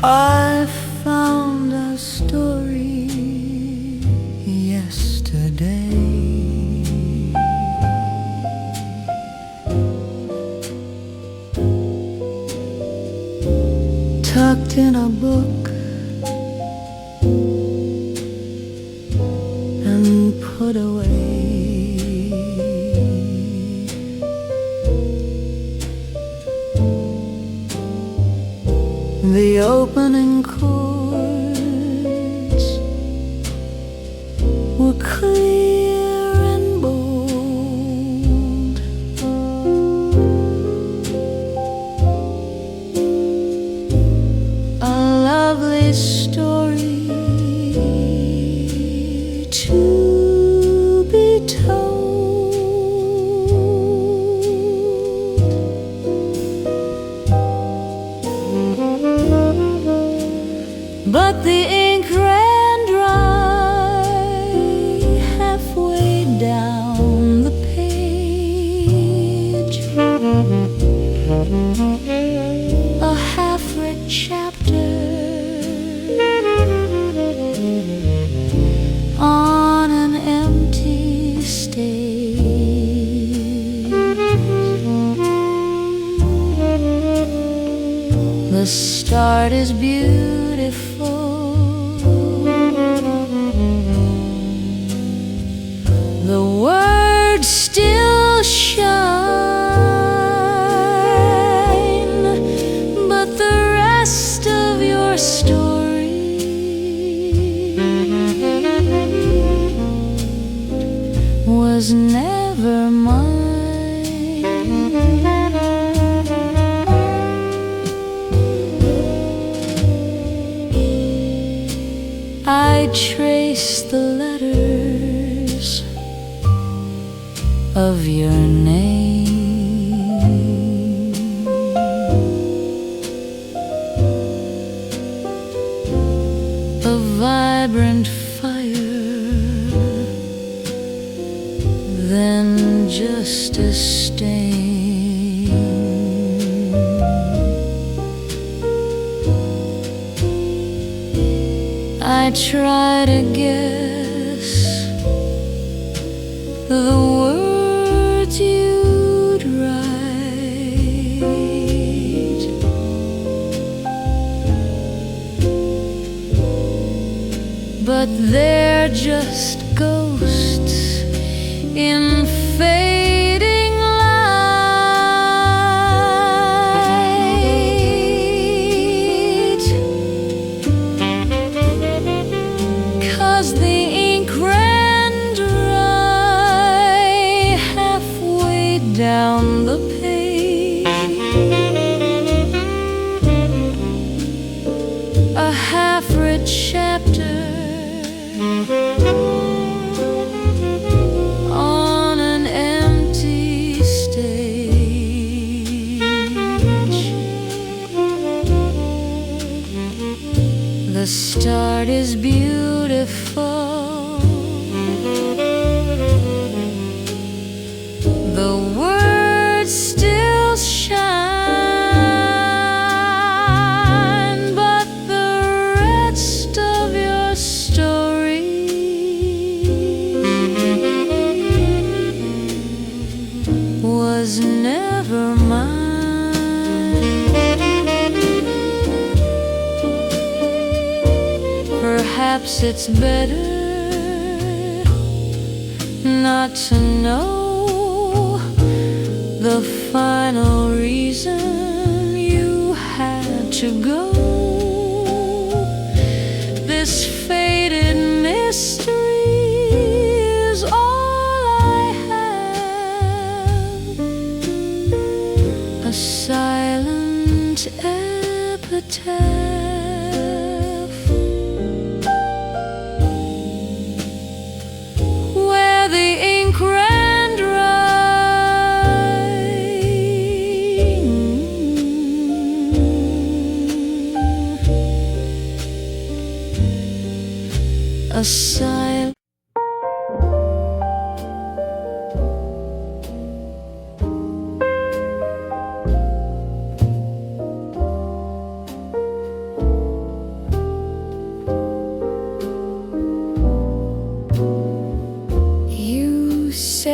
I found a story yesterday, tucked in a book and put away. The opening chords were clear and bold. A lovely story to be told. But the ink ran dry halfway down the page. A half-read chapter on an empty stage. The start is beautiful, the words still shine, but the rest of your story was never mine. I trace the letters of your name, a vibrant fire, then just a stain. I try to guess the words you'd write, but they're just ghosts in fading light. 'Cause the ink ran dry halfway down the page. A half-read chapter on an empty stage. The start is beautiful, the words still shine, but the rest of your story was never mine. Perhaps it's better not to know the final reason you had to go. This faded mystery is all I have, a silent epitaph, where the ink ran dry, a silent.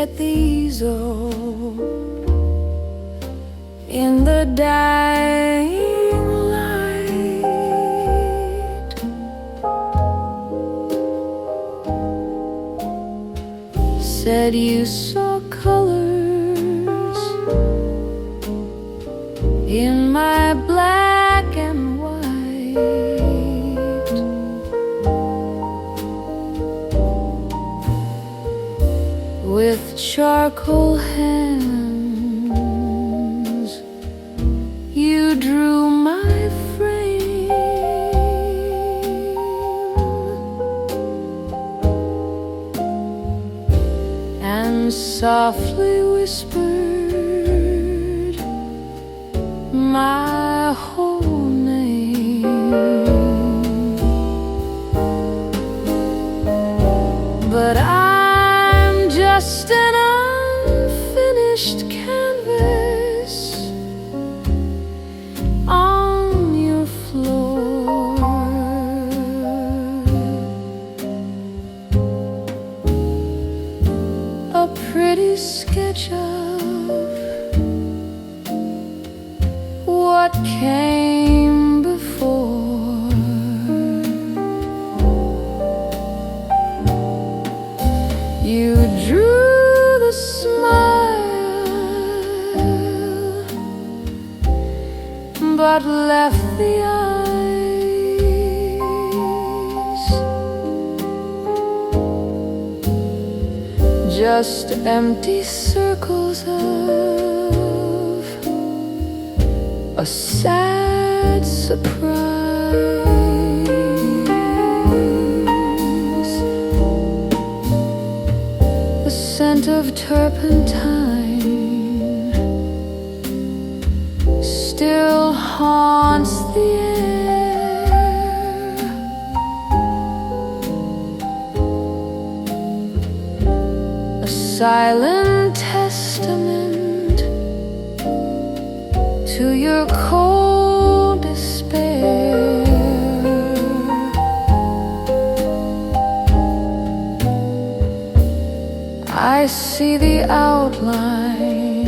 at the easel in the dying light. Said you saw colors in my black and white. With charcoal hands you drew my frame and softly whispered my whole name. But I'm just an unfinished canvas on your floor, a pretty sketch of what came before. You drew the smile, but left the eyes just empty circles of a sad surprise. The scent of turpentine still haunts the air. A silent testament to your cold despair. I see the outline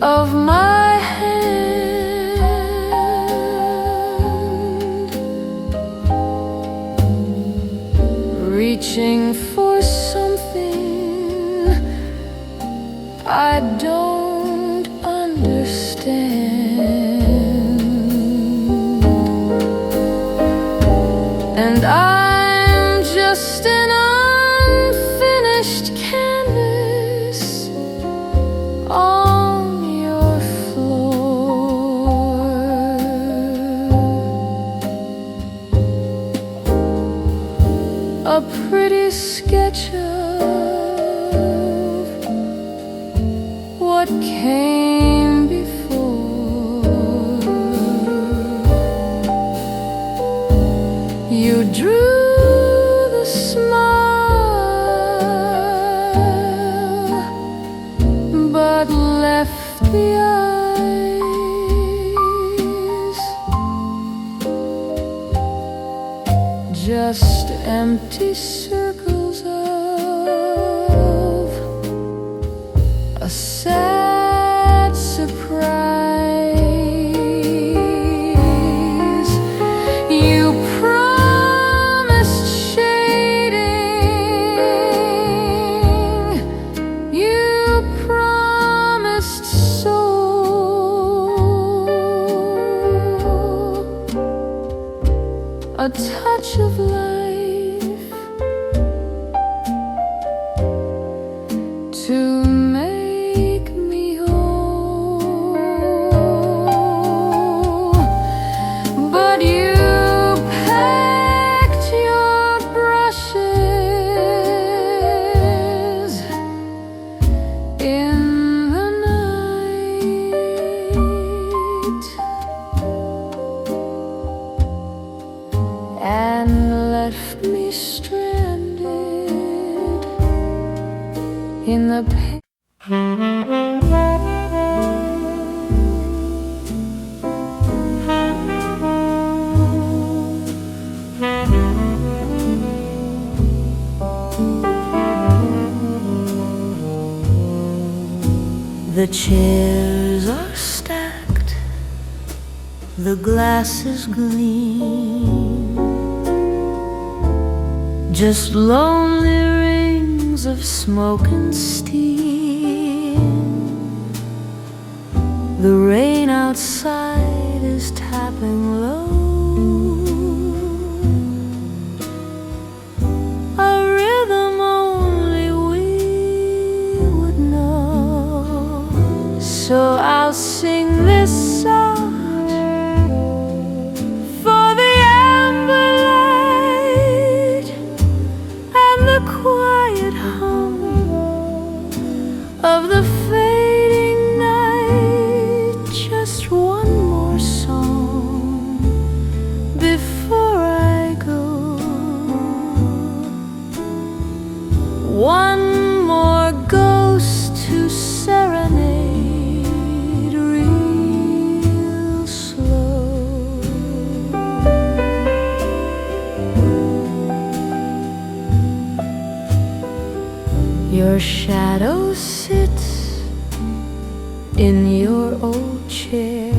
of my hand, reaching for something I don't understand. And I'm just an unfinished canvas on your floor, a pretty sketch of what came before. You drew the smile, but left the eyes just empty circles of a sad surprise. You promised shading, you promised soul, a touch of life to make me whole. But you packed your brushes in the night and left me stranded in the The chairs are stacked, the glasses gleam, just lonely rings of smoke and steam. The rain outside is tapping low, a rhythm only we would know. So I'll sing this song for the amber light and the quiet hum of the fading night. Just one more song before I go, one more ghost to serenade real slow. Your shadow sits in your old chair.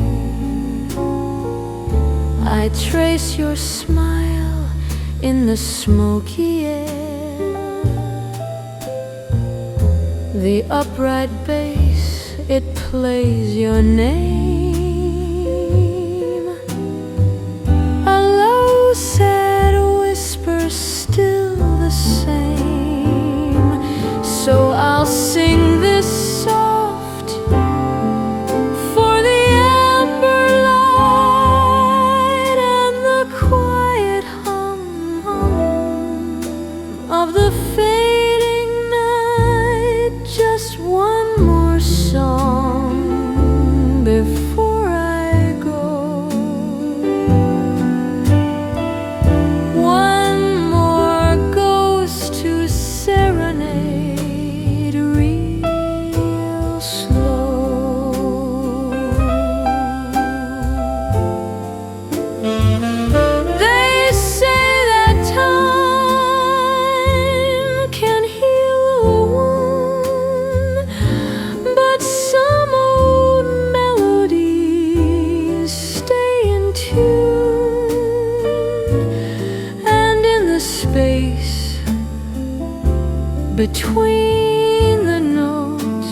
I trace your smile in the smoky air. The upright bass, it plays your name. A low sad whisper, still the same. So I'll sing this soft for the amber light and the quiet hum of the fading night. Just one more song before I go, one more ghost to serenade real slow. They say that time can heal a wound, but some old melodies stay in tune. And in the space between the notes,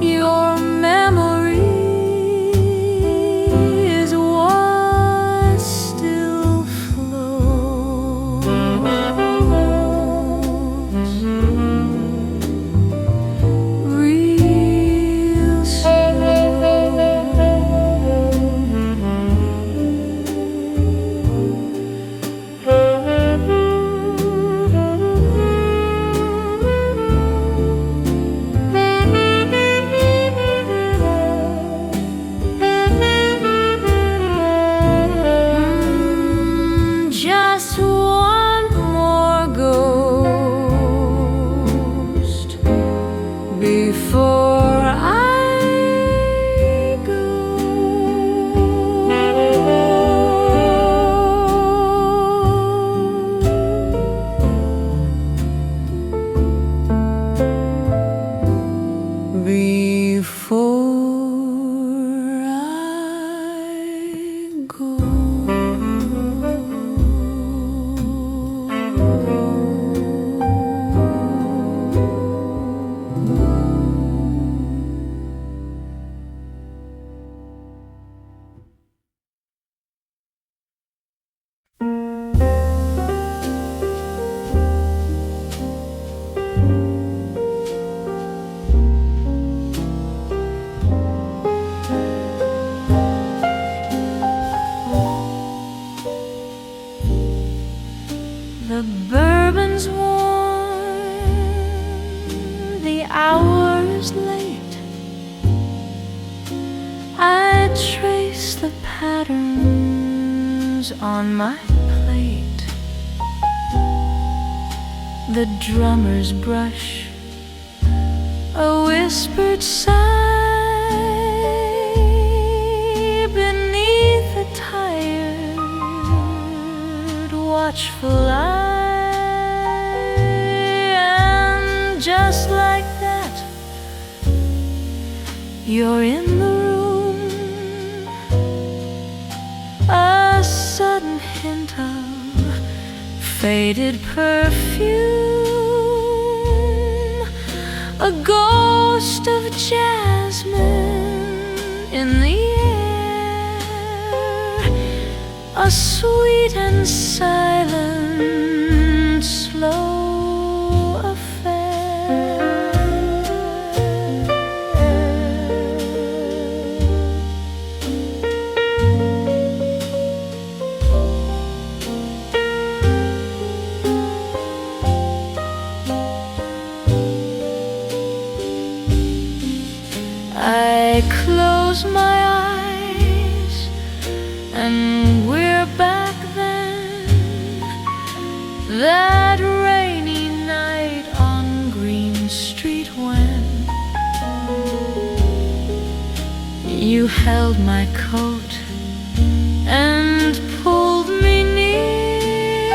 your memory is what still flows. Real just one more ghost before I go. Before I go. The bourbon's warm, the hour is late. I trace the patterns on my plate. The drummer's brush, a whispered sigh beneath a tired, watchful eye. And just like that, you're in the room, a sudden hint of faded perfume, a ghost of jasmine in the air, a sweet and silent, slow affair. I close my eyes and we're back then, that rainy night on Green Street when you held my coat and pulled me near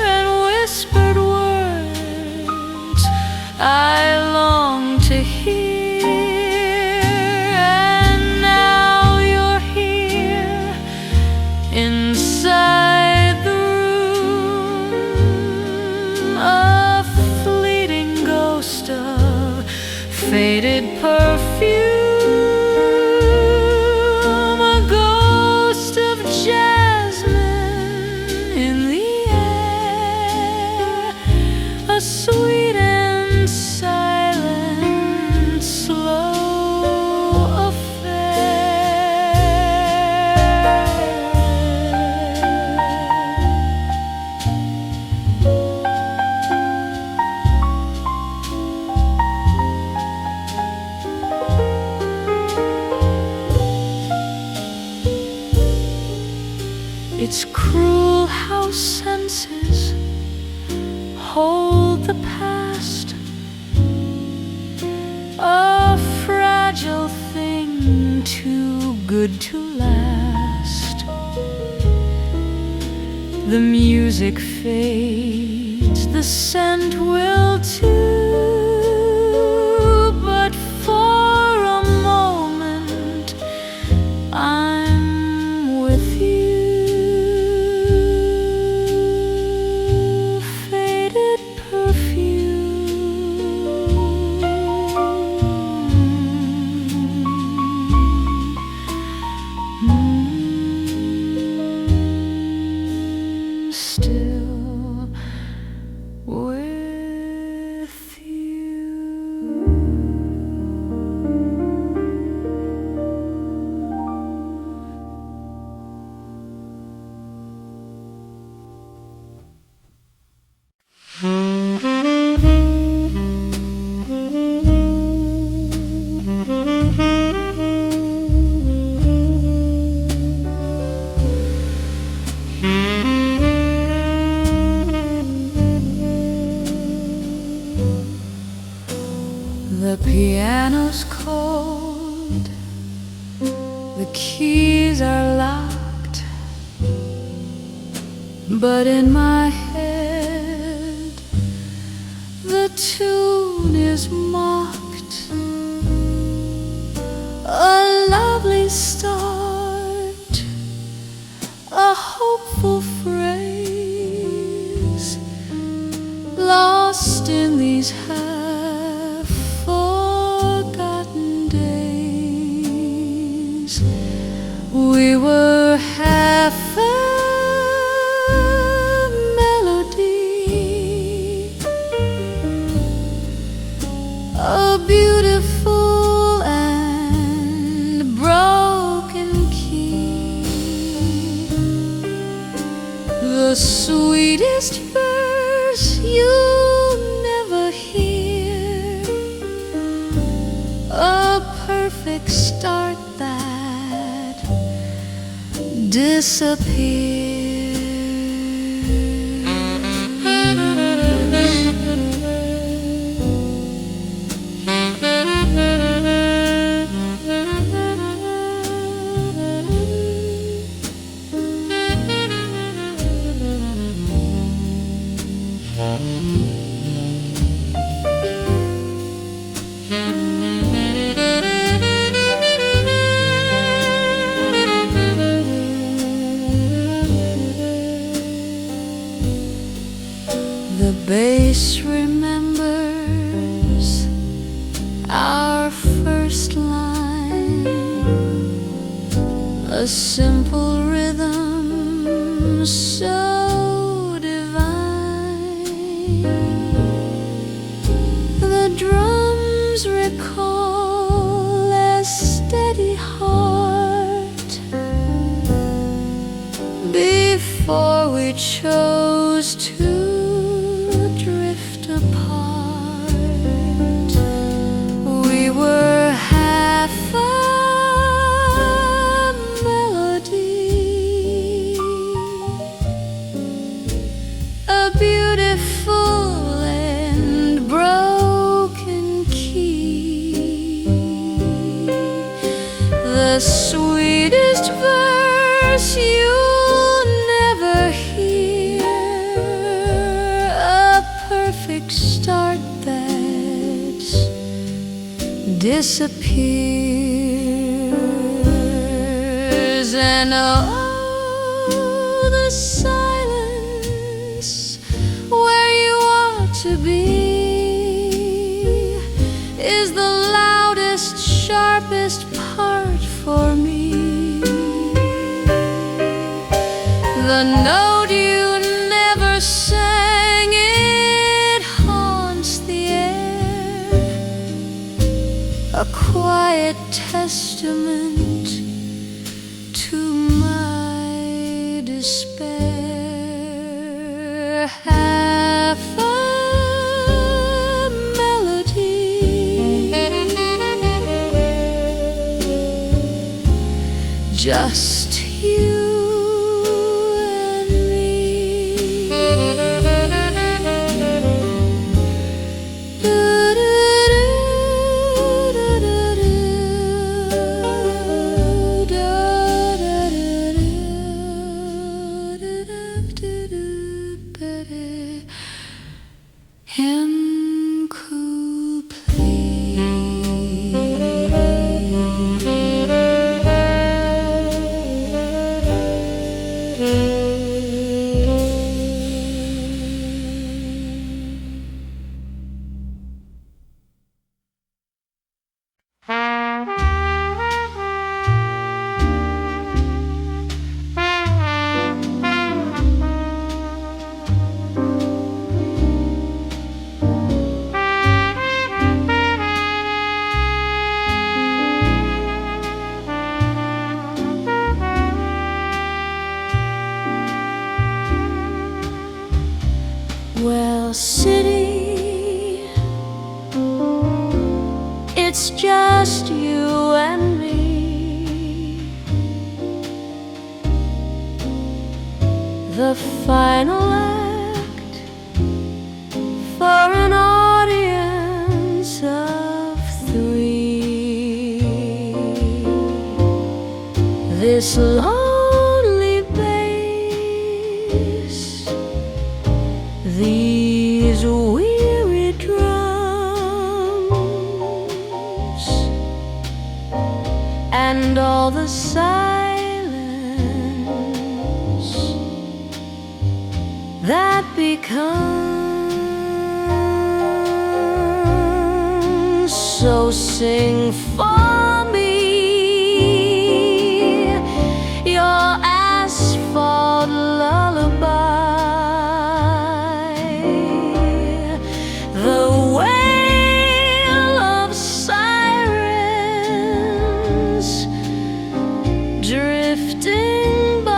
and whispered words I long to hear. Inside the room, a fleeting ghost of faded perfume, a ghost of jasmine in the air, a sweet and silent, slow It's cruel how senses hold the past, a fragile thing too good to last. The music fades, the scent will too, but for a moment I'm with you. Still with you. The piano's cold, the keys are locked, but in my head the tune is mocked. A lovely start, a hopeful phrase, lost in these half-forgotten days. We were half a melody, a beautiful and broken key, the sweetest verse you'll never hear, a perfect start that disappears. first line, a simple rhythm so divine. The drums recall a steady heart before we chose to drift apart. We were half a melody, a beautiful and broken key, the sweetest verse you'll never hear, a perfect start that disappears. And oh, the silence where you ought to be is the loudest, sharpest part for me. The note you never sang, it haunts the air, a quiet testament to my despair. Half a melody, just you and me. Well, city, it's just you and me. The final act for an audience of 3. This lonely bass, these weary drums, and all the silence that becomes. So sing for me your asphalt lullaby. Drifting by,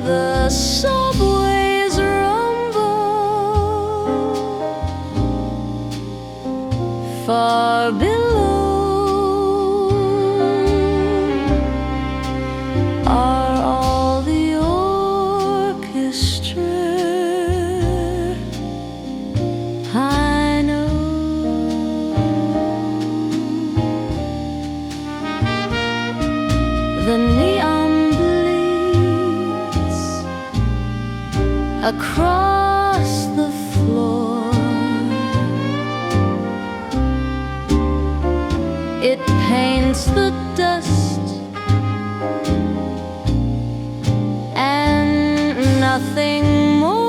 the subways rumble far below. Are all the orchestra, I know. The neon bleeds across the floor. It paints the dust and nothing more.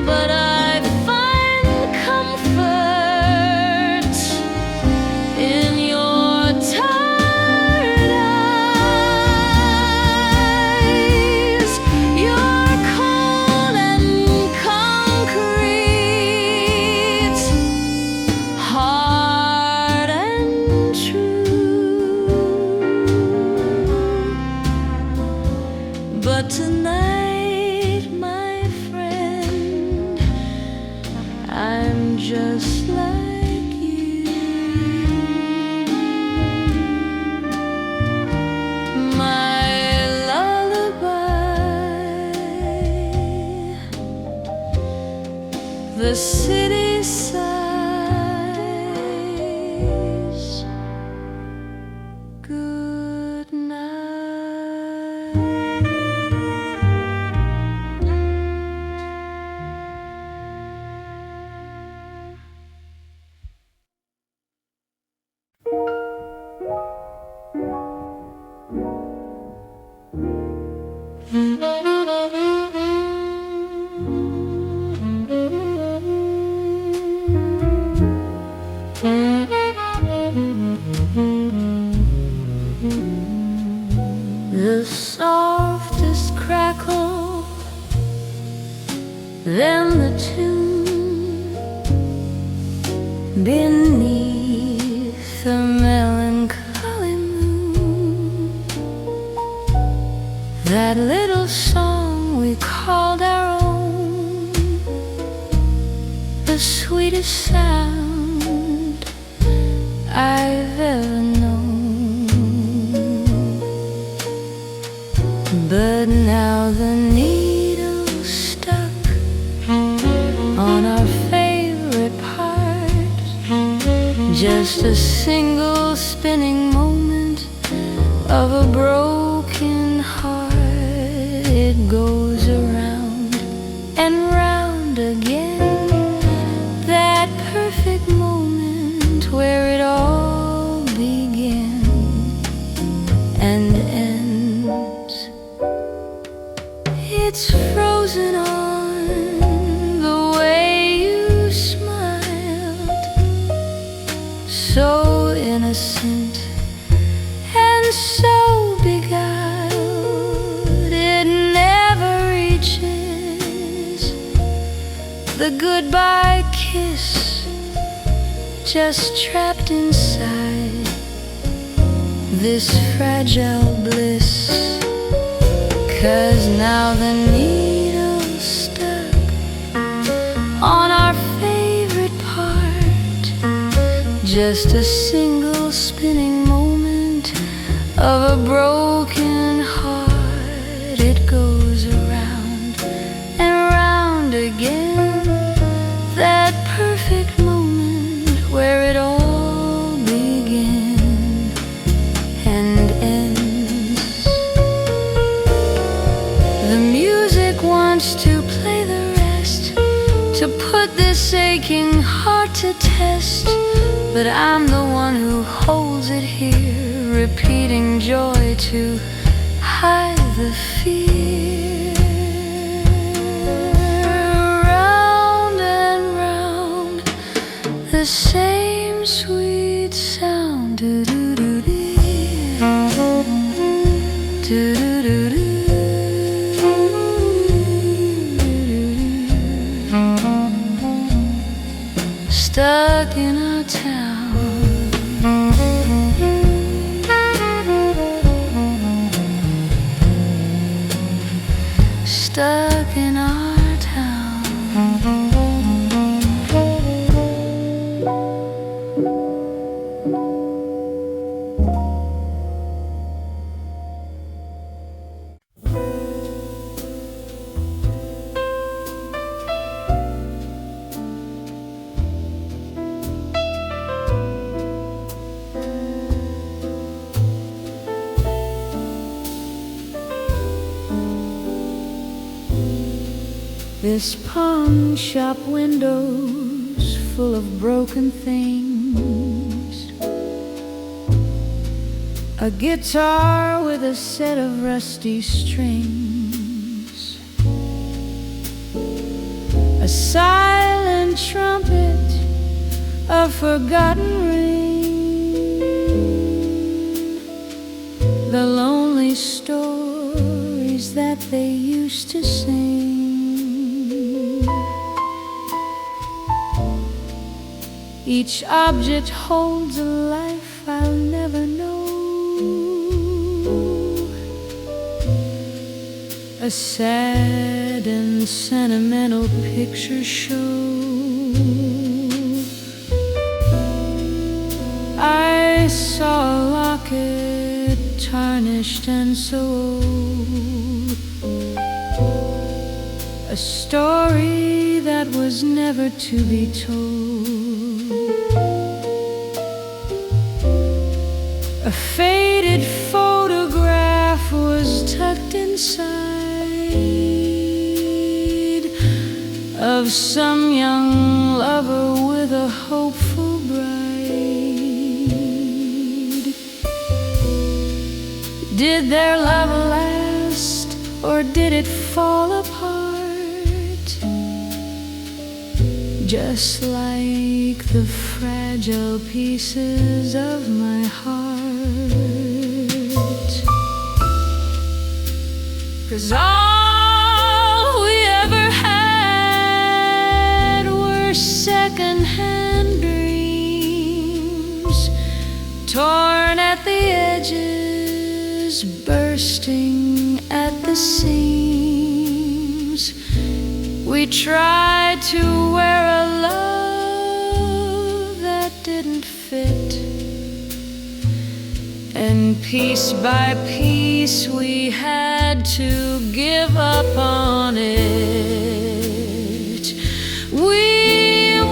but I find comfort in your tired eyes. You're cold and concrete, hard and true. But tonight, my friend, I'm just like you. My lullaby, the city sighs good night. The softest crackle, then the tune beneath the melancholy moon. That little song we called our own, the sweetest sound I've ever known. But now the needle's stuck on our favorite part, just a single spinning moment of a broken heart. It goes around and round again, that perfect moment where it all begins and ends. It's frozen on the way you smiled, so innocent and so beguiled. It never reaches the goodbye kiss, just trapped inside this fragile bliss. 'Cause now the needle's stuck on our favorite part, just a single spinning moment of a broken heart. It goes around and round again, that perfect moment where it all begins and ends. The music wants to play the rest, to put this aching heart to test. But I'm the one who holds it here, repeating joy to hide the fear. Round and round, the same sweet sound. Do-do-do-dee, do-do-do-dee. Stuck in our town, stuck in our town. This pawn shop window's full of broken things. A guitar with a set of rusty strings. A a silent trumpet of forgotten rain, the lonely stories that they used to sing. Each object holds a life I'll never know, a sad and sentimental picture show. I saw a locket tarnished and so old, a story that was never to be told, a faded photograph was tucked inside of some young lover with a hopeful bride. Did their love last, or did it fall apart, just like the fragile pieces of my heart? 'Cause all we ever had were second-hand dreams, torn at the edges, bursting at the seams. We tried to wear a love that didn't fit, and piece by piece we had to give up on it. We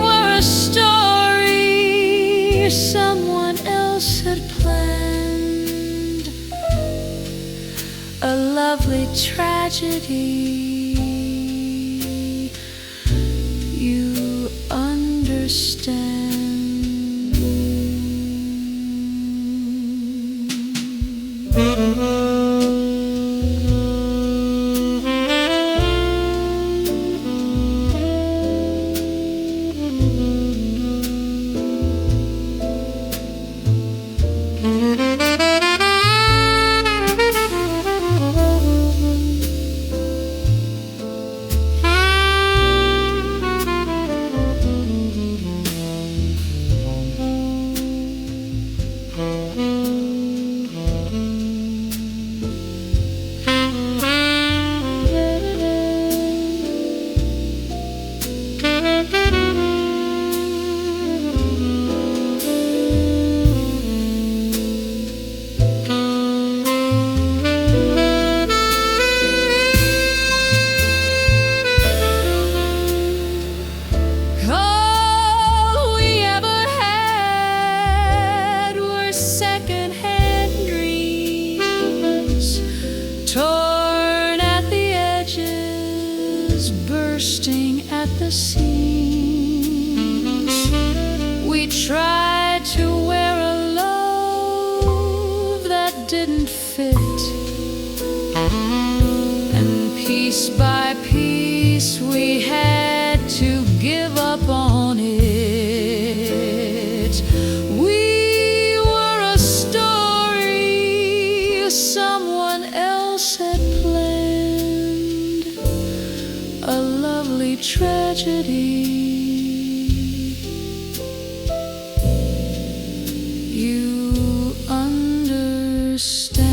were a story someone else had planned, a lovely tragedy. You understand. Bursting at the seams, we tried to wear a love that didn't fit, and piece by piece we had to give up on it. We were a story someone else had planned, a lovely tragedy. You understand.